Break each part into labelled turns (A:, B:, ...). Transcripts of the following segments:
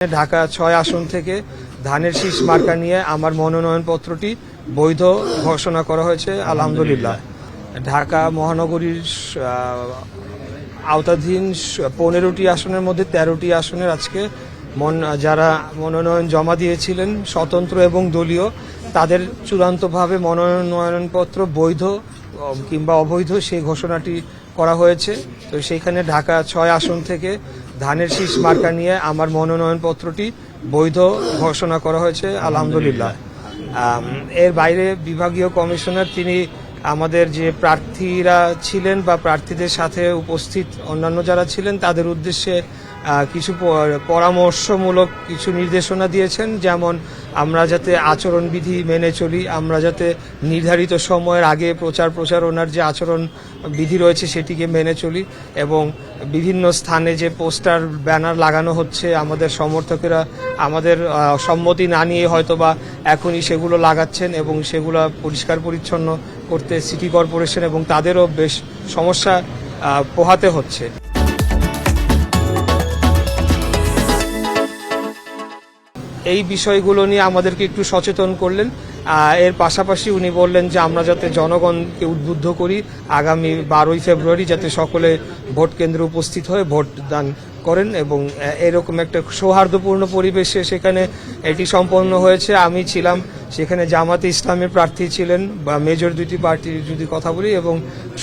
A: ঢাকা ৬ আসন থেকে ধানের শীষ মার্কা নিয়ে আমার মনোনয়নপত্রটি বৈধ ঘোষণা করা হয়েছে আলহামদুলিল্লাহ। ঢাকা মহানগরীর আওতাধীন ১৫টি আসনের মধ্যে ১৩টি আসনের আজকে যারা মনোনয়ন জমা দিয়েছিলেন স্বতন্ত্র এবং দলীয়, তাদের চূড়ান্তভাবে মনোনয়নপত্র বৈধ কিংবা অবৈধ সেই ঘোষণাটি করা হয়েছে। তো সেইখানে ঢাকা ৬ আসন থেকে ধানের শীষ মার্কা নিয়ে আমার মনোনয়নপত্রটি বৈধ ঘোষণা করা হয়েছে আলহামদুলিল্লাহ। এর বাইরে বিভাগীয় কমিশনার তিনি আমাদের যে প্রার্থীরা ছিলেন বা প্রার্থীদের সাথে উপস্থিত অন্যান্য যারা ছিলেন তাদের উদ্দেশ্যে কিছু পরামর্শমূলক কিছু নির্দেশনা দিয়েছেন, যেমন আমরা যাতে আচরণবিধি মেনে চলি, আমরা যাতে নির্ধারিত সময়ের আগে প্রচারণার যে আচরণ বিধি রয়েছে সেটিকে মেনে চলি, এবং বিভিন্ন স্থানে যে পোস্টার ব্যানার লাগানো হচ্ছে আমাদের সমর্থকেরা আমাদের সম্মতি না নিয়ে হয়তোবা এখনই সেগুলো লাগাচ্ছেন এবং সেগুলো পরিষ্কার পরিচ্ছন্ন করতে সিটি কর্পোরেশন এবং তাদেরও বেশ সমস্যা পোহাতে হচ্ছে। এই বিষয়গুলো নিয়ে আমাদেরকে একটু সচেতন করলেন। এর পাশাপাশি উনি বললেন যে আমরা যাতে জনগণকে উদ্বুদ্ধ করি আগামী 12ই ফেব্রুয়ারি যাতে সকলে ভোট কেন্দ্রে উপস্থিত হয়ে ভোট দান করেন, এবং এরকম একটা সৌহার্দ্যপূর্ণ পরিবেশে সেখানে এটি সম্পন্ন হয়েছে। আমি ছিলাম সেখানে, জামাতে ইসলামের প্রার্থী ছিলেন বা মেজর দুইটি পার্টির যদি কথা বলি, এবং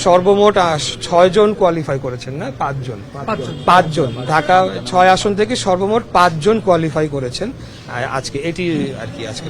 A: সর্বমোট 6 জন কোয়ালিফাই করেছেন, না 5 জন ঢাকা 6 আসন থেকে সর্বমোট 5 জন কোয়ালিফাই করেছেন। আজকে এটি আর কি আজকে